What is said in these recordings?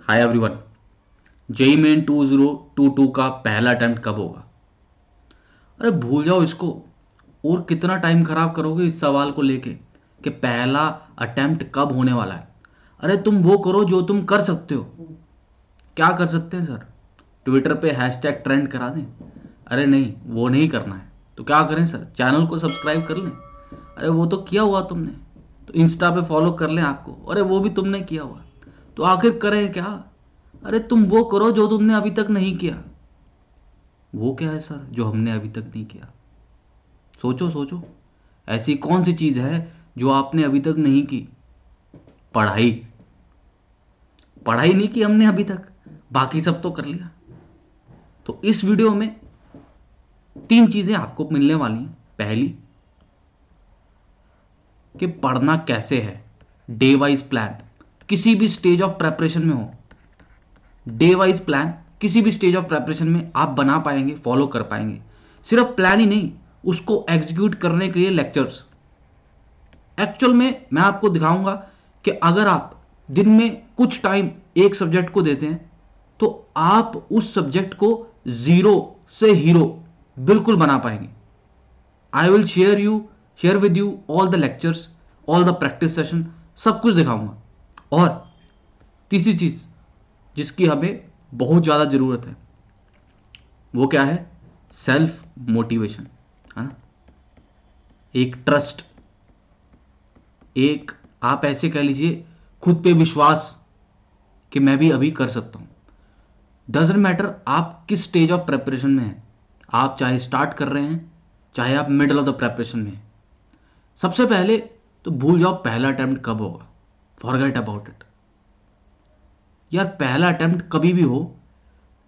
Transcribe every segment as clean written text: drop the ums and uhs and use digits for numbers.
Hi everyone. JEE main 2022 का पहला attempt कब होगा? अरे भूल जाओ इसको। और कितना टाइम खराब करोगे इस सवाल को लेके कि पहला अटेम्प्ट कब होने वाला है? अरे तुम वो करो जो तुम कर सकते हो। क्या कर सकते हैं सर? ट्विटर पे हैशटैग ट्रेंड करा दें? अरे नहीं, वो नहीं करना है। तो क्या करें सर? चैनल को सब्सक्राइब कर लें। अरे वो तो किया हुआ तुमने। तो इंस्टा पे फॉलो कर लें आपको। अरे वो भी तुमने किया हुआ। तो आखिर करें क्या? अरे तुम वो करो जो तुमने अभी तक नहीं किया। वो क्या है सर जो हमने अभी तक नहीं किया? सोचो सोचो। ऐसी कौन सी चीज है जो आपने अभी तक नहीं की? पढ़ाई। पढ़ाई नहीं की हमने अभी तक। बाकी सब तो कर लिया। तो इस वीडियो में तीन चीजें आपको मिलने वाली हैं। पहली, कि पढ़ना कैसे है। Day wise plan. किसी भी स्टेज ऑफ प्रेपरेशन में हो, डे वाइज प्लान किसी भी स्टेज ऑफ प्रेपरेशन में आप बना पाएंगे, फॉलो कर पाएंगे। सिर्फ प्लान ही नहीं, उसको एग्जीक्यूट करने के लिए लेक्चर्स। एक्चुअल में मैं आपको दिखाऊंगा कि अगर आप दिन में कुछ टाइम एक सब्जेक्ट को देते हैं तो आप उस सब्जेक्ट को जीरो से हीरो बिल्कुल बना पाएंगे। I will share with you all the lectures, all the practice session, सब कुछ दिखाऊंगा। और तीसरी चीज जिसकी हमें बहुत ज्यादा जरूरत है, वो क्या है? सेल्फ मोटिवेशन, है ना? एक ट्रस्ट, एक आप ऐसे कह लीजिए खुद पे विश्वास कि मैं भी अभी कर सकता हूं। डजेंट मैटर आप किस स्टेज ऑफ प्रेपरेशन में हैं। आप चाहे स्टार्ट कर रहे हैं, चाहे आप मिडल ऑफ द प्रेपरेशन में हैं। सबसे पहले तो भूल जाओ पहला अटेम्प्ट कब होगा। Forget about it. यार पहला अटेम्प्ट कभी भी हो,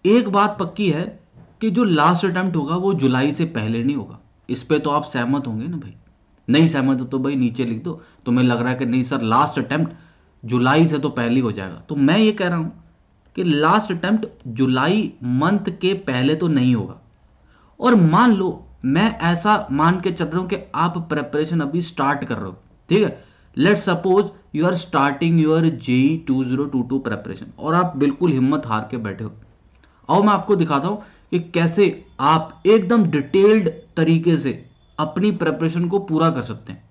एक बात पक्की है कि जो लास्ट अटेम्प्ट होगा वो जुलाई से पहले नहीं होगा। इस पे तो आप सहमत होंगे ना भाई? नहीं सहमत हो तो भाई नीचे लिख दो। तुम्हें लग रहा है कि नहीं सर लास्ट अटेम्प्ट जुलाई से तो पहले ही हो जाएगा, तो मैं ये कह रहा हूं कि लास्ट अटेम्प्ट जुलाई मंथ के पहले तो नहीं होगा। और मान लो मैं ऐसा मान के चल रहा हूं कि आप प्रेपरेशन अभी स्टार्ट कर रहे हो, ठीक है? Let suppose you are starting your JEE 2022 preparation और आप बिल्कुल हिम्मत हार के बैठे हो। आओ मैं आपको दिखाता हूं कि कैसे आप एकदम डिटेल्ड तरीके से अपनी प्रेपरेशन को पूरा कर सकते हैं।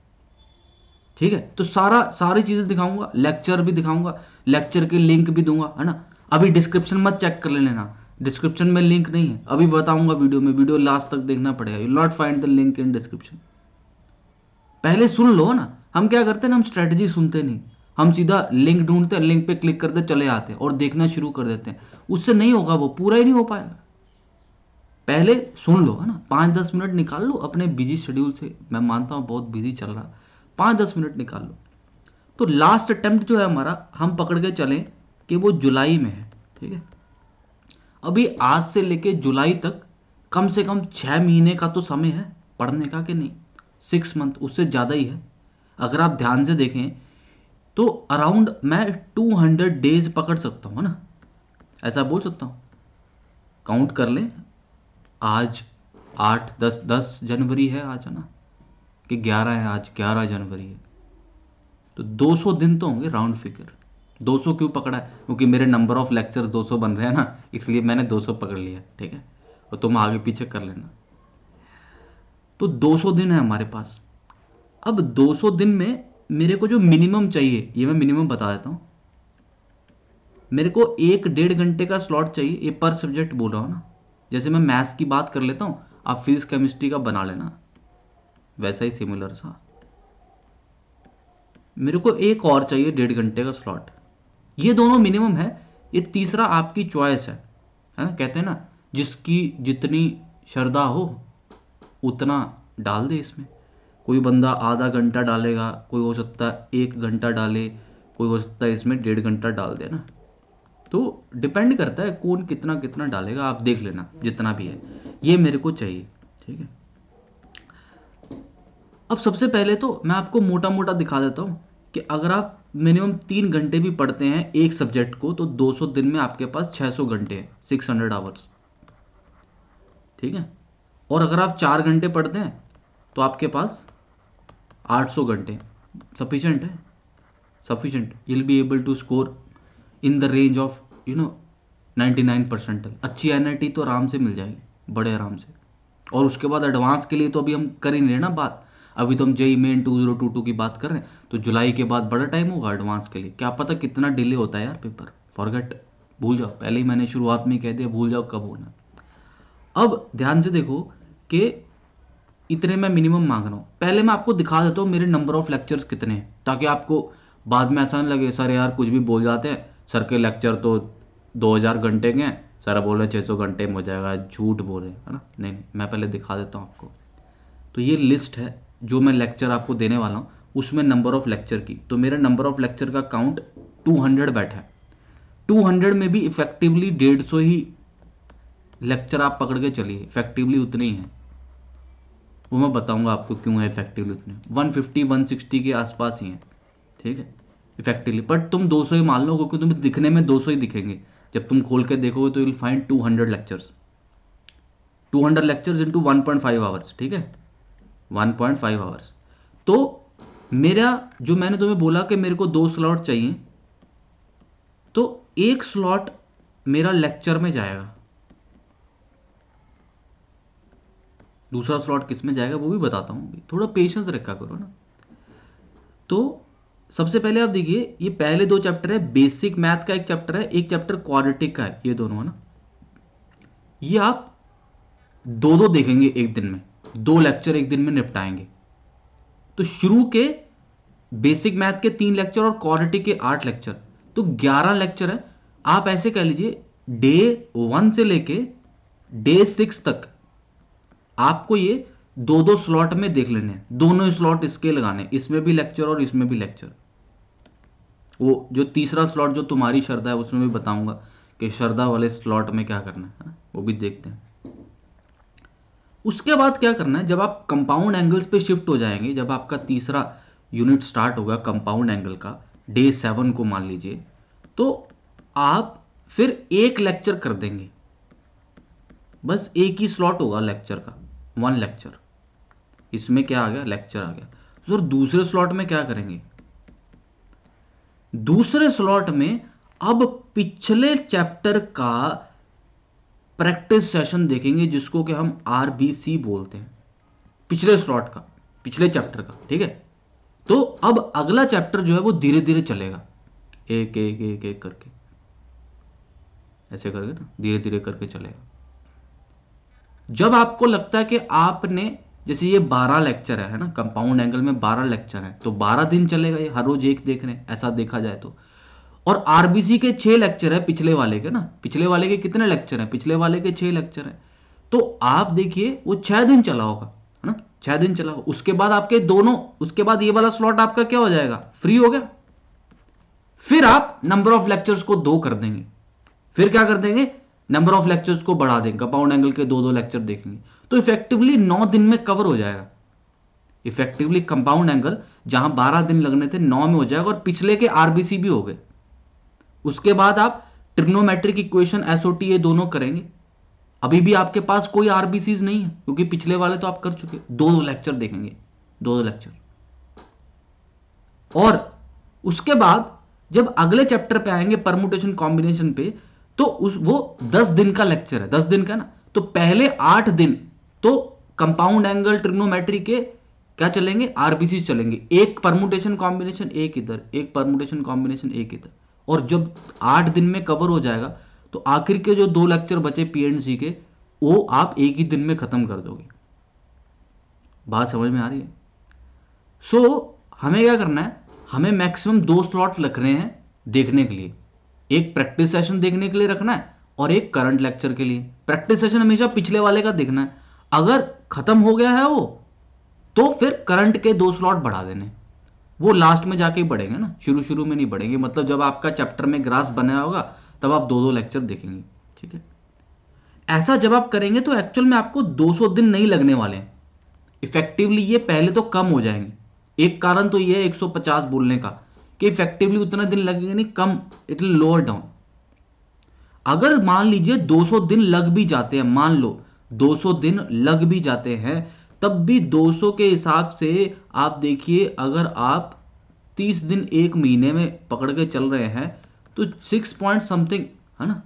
ठीक है, तो सारी चीजें दिखाऊंगा, लेक्चर भी दिखाऊंगा, लेक्चर के लिंक भी दूंगा, है ना? अभी डिस्क्रिप्शन मत चेक कर लेना, डिस्क्रिप्शन में लिंक नहीं है। अभी बताऊंगा वीडियो में, वीडियो लास्ट तक देखना पड़ेगा। You not find the link in description. पहले सुन लो ना। हम क्या करते हैं ना, हम स्ट्रेटजी सुनते नहीं, हम सीधा लिंक ढूंढते हैं, लिंक पे क्लिक करते चले आते हैं और देखना शुरू कर देते हैं। उससे नहीं होगा, वो पूरा ही नहीं हो पाएगा। पहले सुन लो, है ना? 5-10 मिनट निकाल लो अपने बिजी शेड्यूल से। मैं मानता हूँ बहुत बिजी चल रहा, 5-10 मिनट निकाल लो। तो लास्ट अटेम्प्ट जो है हमारा, हम पकड़ के चलें कि वो जुलाई में है, ठीक है? अभी आज से लेके जुलाई तक कम से कम 6 महीने का तो समय है पढ़ने का, कि नहीं? 6 मंथ, उससे ज़्यादा ही है। अगर आप ध्यान से देखें तो अराउंड मैं 200 डेज पकड़ सकता हूँ, है ना? ऐसा बोल सकता हूँ। काउंट कर लें। आज 8-10 जनवरी है आज, है ना? कि 11 है, आज 11 जनवरी है। तो 200 दिन तो होंगे राउंड फिगर। 200 क्यों पकड़ा है? क्योंकि मेरे नंबर ऑफ लेक्चर्स 200 बन रहे हैं ना, इसलिए मैंने 200 पकड़ लिया, ठीक है? और तुम आगे पीछे कर लेना। तो 200 दिन है हमारे पास। अब 200 दिन में मेरे को जो मिनिमम चाहिए, ये मैं मिनिमम बता देता हूँ। मेरे को 1-1.5 घंटे का स्लॉट चाहिए, ये पर सब्जेक्ट बोल रहा हूँ ना। जैसे मैं मैथ्स की बात कर लेता हूँ, आप फिजिक्स केमिस्ट्री का बना लेना, वैसा ही सिमिलर सा। मेरे को एक और चाहिए 1.5 घंटे का स्लॉट। ये दोनों मिनिमम है। ये तीसरा आपकी चॉइस है ना? कहते हैं ना, जिसकी जितनी श्रद्धा हो उतना डाल दे इसमें। कोई बंदा आधा घंटा डालेगा, कोई हो सकता है 1 घंटा डाले, कोई हो सकता है इसमें 1.5 घंटा डाल दे ना। तो डिपेंड करता है कौन कितना कितना डालेगा, आप देख लेना जितना भी है। ये मेरे को चाहिए, ठीक है? अब सबसे पहले तो मैं आपको मोटा मोटा दिखा देता हूँ कि अगर आप मिनिमम 3 घंटे भी पढ़ते हैं एक सब्जेक्ट को तो 200 दिन में आपके पास 600 घंटे हैं, 600 आवर्स, ठीक है? और अगर आप 4 घंटे पढ़ते हैं तो आपके पास 800 घंटे। सफिशेंट है, sufficient. You will be able to score in the range of 99%। अच्छी एनआईटी तो आराम से मिल जाएगी, बड़े आराम से। और उसके बाद एडवांस के लिए तो अभी हम कर ही नहीं रहे ना बात, अभी तो हम जेई मेन 2022 की बात कर रहे हैं, तो जुलाई के बाद बड़ा टाइम होगा एडवांस के लिए। क्या पता कितना डिले होता है यार पेपर, फॉरगेट, भूल जाओ, पहले ही मैंने शुरुआत में कह दिया, भूल जाओ कब होना। अब ध्यान से देखो कि इतने मैं मिनिमम मांग रहा हूँ। पहले मैं आपको दिखा देता हूँ मेरे नंबर ऑफ लेक्चर्स कितने हैं, ताकि आपको बाद में ऐसा नहीं लगे सर यार कुछ भी बोल जाते हैं, सर के लेक्चर तो 2000 घंटे के हैं, सर बोल रहे 600 घंटे में हो जाएगा, झूठ बोल रहे हैं, है ना। नहीं नहीं, मैं पहले दिखा देता हूँ आपको। तो ये लिस्ट है जो मैं लेक्चर आपको देने वाला हूँ, उसमें नंबर ऑफ लेक्चर की। तो मेरा नंबर ऑफ लेक्चर का काउंट 200 बैठा है। 200 में भी इफेक्टिवली 150 ही लेक्चर आप पकड़ के चलिए, इफेक्टिवली उतने ही हैं। वो मैं बताऊंगा आपको क्यों है इफेक्टिवली उतने, 150 160 के आसपास ही हैं, ठीक है इफेक्टिवली। बट तुम 200 ही मान लो, क्योंकि तुम्हें दिखने में 200 ही दिखेंगे, जब तुम खोल के देखोगे तो you will find 200 lectures. 200 lectures into 1.5 hours, ठीक है 1.5 आवर्स। तो मेरा जो मैंने तुम्हें बोला कि मेरे को 2 स्लॉट चाहिए, तो एक स्लॉट मेरा लेक्चर में जाएगा, दूसरा स्लॉट किस में जाएगा वो भी बताता हूं, थोड़ा पेशेंस रखा करो ना। तो सबसे पहले आप देखिए, ये पहले 2 चैप्टर है, बेसिक मैथ का एक चैप्टर है, एक चैप्टर क्वाड्रेटिक का है, ये दोनों है ना। ये आप 2-2 देखेंगे एक दिन में, 2 लेक्चर एक दिन में निपटाएंगे। तो शुरू के बेसिक मैथ के 3 लेक्चर और क्वाड्रेटिक के 8 लेक्चर, तो 11 लेक्चर है। आप ऐसे कह लीजिए डे 1 से लेके डे 6 तक आपको ये 2-2 स्लॉट में देख लेने हैं, दोनों स्लॉट इसके लगाने, इसमें भी लेक्चर और इसमें भी लेक्चर। वो जो तीसरा स्लॉट जो तुम्हारी श्रद्धा है उसमें भी बताऊंगा कि श्रद्धा वाले स्लॉट में क्या करना है, वो भी देखते हैं। उसके बाद क्या करना है, जब आप कंपाउंड एंगल्स पे शिफ्ट हो जाएंगे, जब आपका तीसरा यूनिट स्टार्ट होगा कंपाउंड एंगल का, डे 7 को मान लीजिए, तो आप फिर एक लेक्चर कर देंगे, बस एक ही स्लॉट होगा लेक्चर का, 1 लेक्चर। इसमें क्या आ गया, लेक्चर आ गया। तो दूसरे स्लॉट में क्या करेंगे, दूसरे स्लॉट में अब पिछले चैप्टर का प्रैक्टिस सेशन देखेंगे, जिसको कि हम आरबीसी बोलते हैं, पिछले स्लॉट का, पिछले चैप्टर का, ठीक है। तो अब अगला चैप्टर जो है वो धीरे धीरे चलेगा, एक एक एक एक करके, ऐसे करके ना धीरे धीरे करके चलेगा। जब आपको लगता है कि आपने, जैसे ये 12 लेक्चर है ना, कंपाउंड एंगल में 12 लेक्चर है, तो 12 दिन चलेगा ये, हर रोज एक देख रहे हैं, ऐसा देखा जाए तो। और आरबीसी के 6 लेक्चर है पिछले वाले के ना, पिछले वाले के कितने लेक्चर हैं, पिछले वाले के 6 लेक्चर है, तो आप देखिए वो 6 दिन चला होगा, है ना, 6 दिन चला होगा। उसके बाद आपके दोनों, उसके बाद ये वाला स्लॉट आपका क्या हो जाएगा, फ्री हो गया। फिर आप नंबर ऑफ लेक्चर्स को 2 कर देंगे, फिर क्या कर देंगे, नंबर ऑफ लेक्चर्स को बढ़ा देंगे, कंपाउंड एंगल के 2-2 लेक्चर देखेंगे, तो इफेक्टिवली 9 दिन में कवर हो जाएगा। इफेक्टिवली कंपाउंड एंगल जहां 12 दिन लगने थे 9 में हो जाएगा, और पिछले के आरबीसी भी हो गए। उसके बाद आप ट्रिग्नोमेट्रिक इक्वेशन, एसओटी, ये दोनों करेंगे। अभी भी आपके पास कोई आरबीसीज नहीं है, क्योंकि पिछले वाले तो आप कर चुके, 2-2 लेक्चर देखेंगे, 2-2 लेक्चर। और उसके बाद जब अगले चैप्टर पे आएंगे परमुटेशन कॉम्बिनेशन पे, तो वो 10 दिन का लेक्चर है, 10 दिन का ना, तो पहले 8 दिन तो कंपाउंड एंगल ट्रिग्नोमेट्री के क्या चलेंगे, आरबीसी चलेंगे, एक परमुटेशन कॉम्बिनेशन एक इधर, एक परमुटेशन कॉम्बिनेशन एक इधर। और जब 8 दिन में कवर हो जाएगा, तो आखिर के जो 2 लेक्चर बचे पीएनसी के, वो आप एक ही दिन में खत्म कर दोगे। बात समझ में आ रही है। सो हमें क्या करना है, हमें मैक्सिमम 2 स्लॉट रख रहे हैं देखने के लिए, एक प्रैक्टिस सेशन देखने के लिए रखना है और एक करंट लेक्चर के लिए। प्रैक्टिस सेशन हमेशा पिछले वाले का देखना है, अगर खत्म हो गया है वो, तो फिर करंट के 2 स्लॉट बढ़ा देने, वो लास्ट में जाके बढ़ेंगे ना, शुरू शुरू में नहीं बढ़ेंगे। मतलब जब आपका चैप्टर में ग्राफ बना होगा तब आप 2-2 लेक्चर देखेंगे, ठीक है। ऐसा जब आप करेंगे तो एक्चुअल में आपको 200 दिन नहीं लगने वाले हैं, इफेक्टिवली ये पहले तो कम हो जाएंगे। एक कारण तो ये है 150 बोलने का, कि इफेक्टिवली उतना दिन लगेंगे नहीं, कम, इट विल लोअर डाउन। अगर मान लीजिए 200 दिन लग भी जाते हैं, मान लो 200 दिन लग भी जाते हैं, तब भी 200 के हिसाब से आप देखिए, अगर आप 30 दिन एक महीने में पकड़ के चल रहे हैं, तो 6 पॉइंट समथिंग, है ना,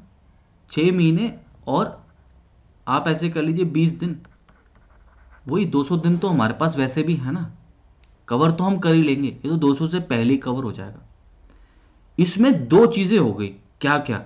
6 महीने, और आप ऐसे कर लीजिए 20 दिन, वही 200 दिन तो हमारे पास वैसे भी है ना, कवर तो हम कर ही लेंगे, ये तो 200 से पहले ही कवर हो जाएगा। इसमें दो चीजें हो गई, क्या क्या,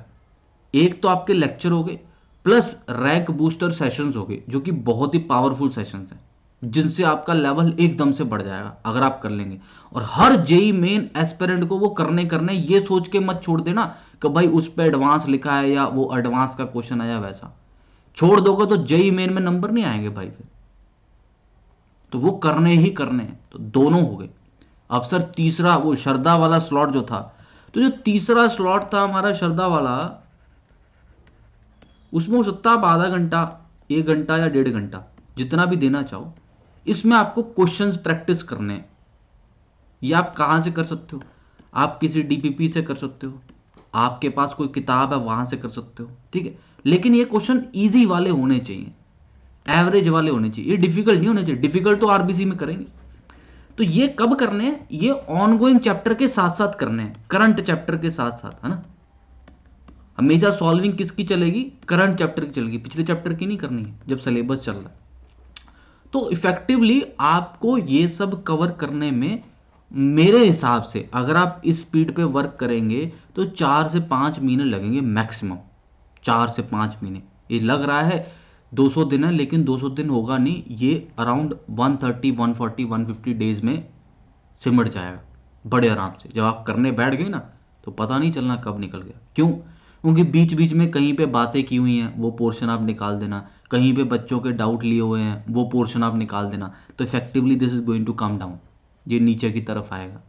एक तो आपके लेक्चर हो गए, प्लस रैंक बूस्टर सेशंस हो गए, जो कि बहुत ही पावरफुल सेशंस हैं, जिनसे आपका लेवल एकदम से बढ़ जाएगा अगर आप कर लेंगे। और हर जेई मेन एस्पिरेंट को वो करने करने ये सोच के मत छोड़ देना कि भाई उस पर एडवांस लिखा है या वो एडवांस का क्वेश्चन आया, वैसा छोड़ दोगे तो जेई मेन में नंबर नहीं आएंगे भाई फिर, तो वो करने ही करने हैं। तो दोनों हो गए। अब सर तीसरा वो श्रद्धा वाला स्लॉट जो था, तो जो तीसरा स्लॉट था हमारा श्रद्धा वाला, उसमें हो सकता है आप आधा घंटा, 1 घंटा या 1.5 घंटा जितना भी देना चाहो, इसमें आपको क्वेश्चंस प्रैक्टिस करने हैं। ये आप कहाँ से कर सकते हो, आप किसी डीपीपी से कर सकते हो, आपके पास कोई किताब है वहां से कर सकते हो, ठीक है। लेकिन ये क्वेश्चन इजी वाले होने चाहिए, एवरेज वाले होने चाहिए, ये डिफिकल्ट नहीं होने चाहिए। डिफिकल्ट तो आरबीसी में करेंगे। तो ये कब करने हैं, ये ऑनगोइंग चैप्टर के साथ साथ करने हैं, करंट चैप्टर के साथ साथ, है ना। हमेशा सॉल्विंग किसकी चलेगी, करंट चैप्टर की चलेगी, पिछले चैप्टर की नहीं करनी है जब सिलेबस चल रहा है। तो इफेक्टिवली आपको ये सब कवर करने में मेरे हिसाब से अगर आप इस स्पीड पे वर्क करेंगे तो 4 से 5 महीने लगेंगे मैक्सिमम, 4 से 5 महीने। ये लग रहा है 200 दिन है, लेकिन 200 दिन होगा नहीं, ये अराउंड 130 140 150 डेज में सिमट जाएगा बड़े आराम से। जब आप करने बैठ गए ना तो पता नहीं चलना कब निकल गया। क्यों, क्योंकि बीच बीच में कहीं पे बातें की हुई हैं वो पोर्शन आप निकाल देना, कहीं पे बच्चों के डाउट लिए हुए हैं वो पोर्शन आप निकाल देना, तो effectively this is going to come down, ये नीचे की तरफ आएगा।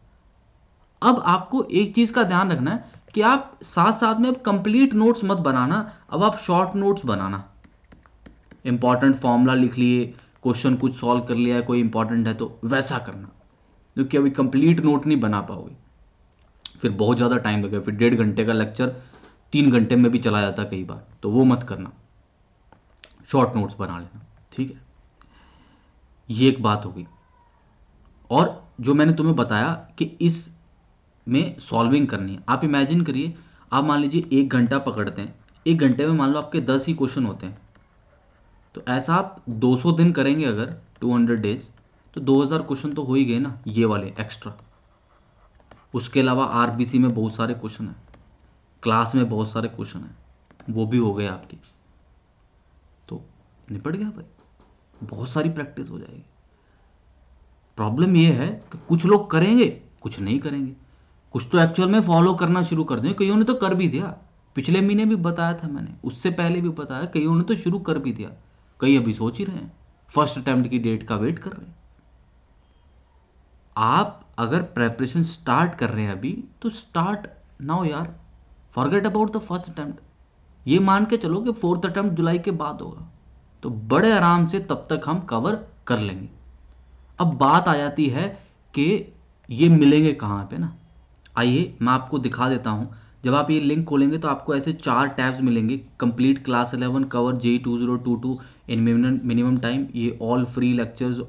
अब आपको एक चीज का ध्यान रखना है कि आप साथ साथ में अब कंप्लीट नोट्स मत बनाना, अब आप शॉर्ट नोट्स बनाना। इंपॉर्टेंट फॉर्मूला लिख लिए, क्वेश्चन कुछ सॉल्व कर लिया है, कोई इंपॉर्टेंट है तो वैसा करना, क्योंकि अभी कंप्लीट नोट नहीं बना पाओगे, फिर बहुत ज़्यादा टाइम लगेगा, फिर 1.5 घंटे का लेक्चर 3 घंटे में भी चला जाता कई बार, तो वो मत करना, शॉर्ट नोट्स बना लेना, ठीक है। ये एक बात होगी। और जो मैंने तुम्हें बताया कि इस में सॉल्विंग करनी है, आप इमेजिन करिए, आप मान लीजिए 1 घंटा पकड़ते हैं, 1 घंटे में मान लो आपके 10 ही क्वेश्चन होते हैं, तो ऐसा आप 200 दिन करेंगे अगर, 200 डेज, तो 2000 क्वेश्चन तो हो ही गए ना, ये वाले एक्स्ट्रा। उसके अलावा आरबीसी में बहुत सारे क्वेश्चन हैं, क्लास में बहुत सारे क्वेश्चन हैं, वो भी हो गए आपके, तो निपट गया भाई, बहुत सारी प्रैक्टिस हो जाएगी। प्रॉब्लम ये है कि कुछ लोग करेंगे, कुछ नहीं करेंगे, कुछ तो एक्चुअल में फॉलो करना शुरू कर देंगे, कईयों ने तो कर भी दिया, पिछले महीने भी बताया था मैंने, उससे पहले भी बताया, कईयों ने तो शुरू कर भी दिया, कई अभी सोच ही रहे हैं, फर्स्ट अटेम्प्ट की डेट का वेट कर रहे हैं। आप अगर प्रेपरेशन स्टार्ट कर रहे हैं अभी, तो स्टार्ट नाउ यार, forget about the first attempt, ये मान के चलो कि फोर्थ अटेम्प्ट जुलाई के बाद होगा, तो बड़े आराम से तब तक हम कवर कर लेंगे। अब बात आ जाती है कि ये मिलेंगे कहाँ पे ना, आइए मैं आपको दिखा देता हूँ। जब आप ये लिंक खोलेंगे तो आपको ऐसे 4 टैब्स मिलेंगे, complete class 11 cover JEE 2022 in minimum time, ये all free lectures,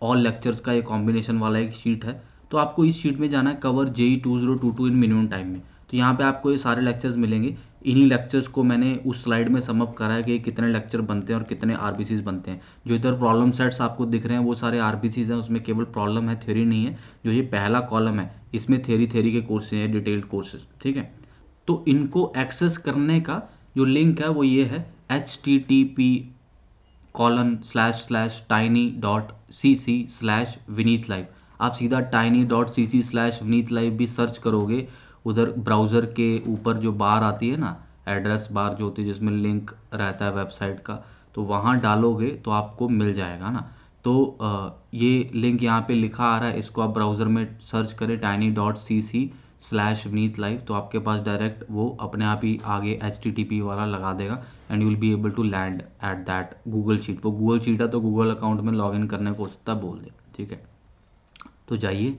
all lectures का ये कॉम्बिनेशन वाला एक शीट है। तो आपको इस शीट में जाना है, cover JEE 2022 in minimum time में, तो यहाँ पे आपको ये सारे लेक्चर्स मिलेंगे। इन्हीं लेक्चर्स को मैंने उस स्लाइड में समअप करा है कि कितने लेक्चर बनते हैं और कितने आरबीसीज बनते हैं। जो इधर प्रॉब्लम सेट्स आपको दिख रहे हैं वो सारे आरबीसीज हैं, उसमें केवल प्रॉब्लम है, थ्योरी नहीं है। जो ये पहला कॉलम है इसमें थ्योरी के कोर्सेज हैं, डिटेल्ड कोर्सेज, ठीक है। तो इनको एक्सेस करने का जो लिंक है वो ये है, http://tiny.cc/vineet live। आप सीधा tiny.cc/vineet live भी सर्च करोगे, उधर ब्राउज़र के ऊपर जो बार आती है ना, एड्रेस बार जो होती है जिसमें लिंक रहता है वेबसाइट का, तो वहाँ डालोगे तो आपको मिल जाएगा ना। तो ये लिंक यहाँ पे लिखा आ रहा है, इसको आप ब्राउज़र में सर्च करें tiny.cc/vineet live, तो आपके पास डायरेक्ट वो अपने आप ही आगे HTTP वाला लगा देगा, and you will be able to land at that Google sheet. वो गूगल शीट है तो गूगल अकाउंट में लॉगिन करने को हो सकता है बोल दे, ठीक है। तो जाइए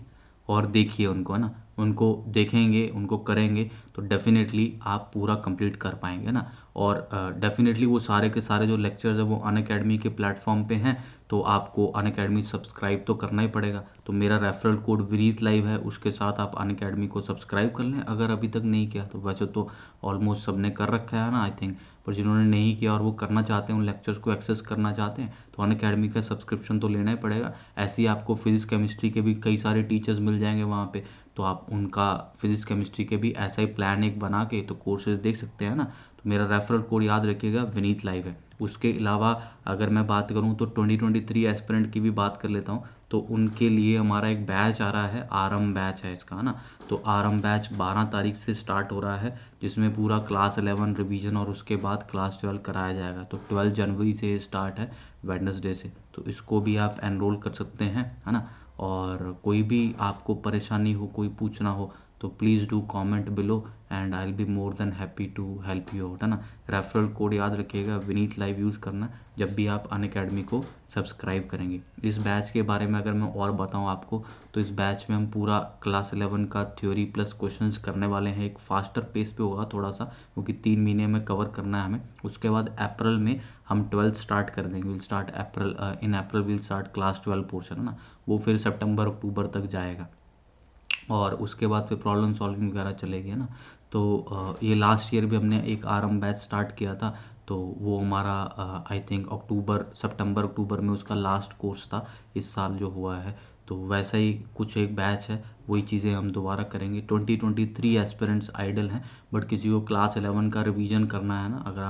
और देखिए उनको, है ना। उनको देखेंगे, उनको करेंगे, तो डेफिनेटली आप पूरा कंप्लीट कर पाएंगे ना। और डेफिनेटली वो सारे के सारे जो लेक्चर्स है वो अनअकैडमी के प्लेटफॉर्म पे हैं, तो आपको अनअकैडमी सब्सक्राइब तो करना ही पड़ेगा। तो मेरा रेफरल कोड विनीत लाइव है, उसके साथ आप अनअकैडमी को सब्सक्राइब कर लें अगर अभी तक नहीं किया तो। वैसे तो ऑलमोस्ट सबने कर रखा है ना आई थिंक, पर जिन्होंने नहीं किया और वो करना चाहते हैं, उन लेक्चर्स को एक्सेस करना चाहते हैं, तो अनअकैडमी का सब्सक्रिप्शन तो लेना ही पड़ेगा। ऐसे ही आपको फिजिक्स केमिस्ट्री के भी कई सारे टीचर्स मिल जाएंगे वहाँ पे, तो आप उनका फिजिक्स केमिस्ट्री के भी ऐसा ही प्लान एक बना के तो कोर्सेज देख सकते हैं ना। तो मेरा रेफरल कोड याद रखिएगा, विनीत लाइव है। उसके अलावा अगर मैं बात करूं तो 2023 एस्पिरेंट की भी बात कर लेता हूं, तो उनके लिए हमारा एक बैच आ रहा है, आरम बैच है इसका, है ना। तो आरम बैच 12 तारीख से स्टार्ट हो रहा है, जिसमें पूरा क्लास 11 रिवीजन और उसके बाद क्लास 12 कराया जाएगा। तो 12 जनवरी से स्टार्ट है, वेडनेसडे से। तो इसको भी आप एनरोल कर सकते हैं, है ना। और कोई भी आपको परेशानी हो, कोई पूछना हो, तो please do comment below and I will be more than happy to help you out, है ना। रेफरल कोड याद रखिएगा, विनीत लाइव यूज़ करना जब भी आप अनअकैडमी को सब्सक्राइब करेंगे। इस बैच के बारे में अगर मैं और बताऊं आपको, तो इस बैच में हम पूरा क्लास 11 का थ्योरी प्लस क्वेश्चंस करने वाले हैं। एक फास्टर पेस पे होगा थोड़ा सा, क्योंकि 3 महीने में कवर करना है हमें। उसके बाद अप्रैल में हम 12th स्टार्ट कर देंगे, will start April, in April will start class 12 portion, है ना। वो फिर सितंबर अक्टूबर तक जाएगा, और उसके बाद फिर प्रॉब्लम सॉल्विंग वगैरह चलेगी, है ना। तो ये लास्ट ईयर भी हमने एक आरएम बैच स्टार्ट किया था, तो वो हमारा आई थिंक अक्टूबर, सितंबर अक्टूबर में उसका लास्ट कोर्स था इस साल जो हुआ है। तो वैसा ही कुछ एक बैच है, वही चीज़ें हम दोबारा करेंगे। 2023 एस्पिरेंट्स आइडल हैं, बट किसी को क्लास 11 का रिवीजन करना है ना, अगर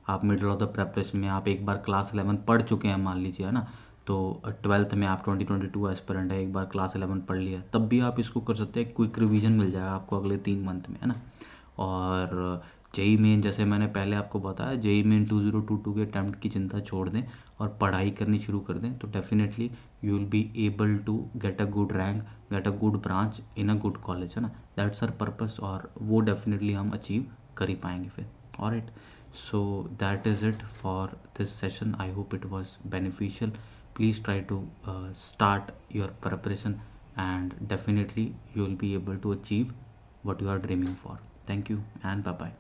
आप मिडिल ऑफ द प्रेपरेशन में आप एक बार क्लास 11 पढ़ चुके हैं मान लीजिए, है ना, तो 12th में आप 2022 एस्पिरेंट है, एक बार क्लास 11 पढ़ लिया, तब भी आप इसको कर सकते हैं। क्विक रिवीजन मिल जाएगा आपको अगले 3 मंथ में, है ना। और जेई मेन, जैसे मैंने पहले आपको बताया, जेई मेन 2022 के अटैम्प्ट की चिंता छोड़ दें और पढ़ाई करनी शुरू कर दें, तो definitely you will be able to get a good rank, get a good branch in a good college, है ना। दैट्स आवर पर्पस, और वो डेफिनेटली हम अचीव कर ही पाएंगे फिर। Alright, so that is it for this session. I hope it was beneficial. Please try to start your preparation, and definitely you will be able to achieve what you are dreaming for. Thank you and bye bye.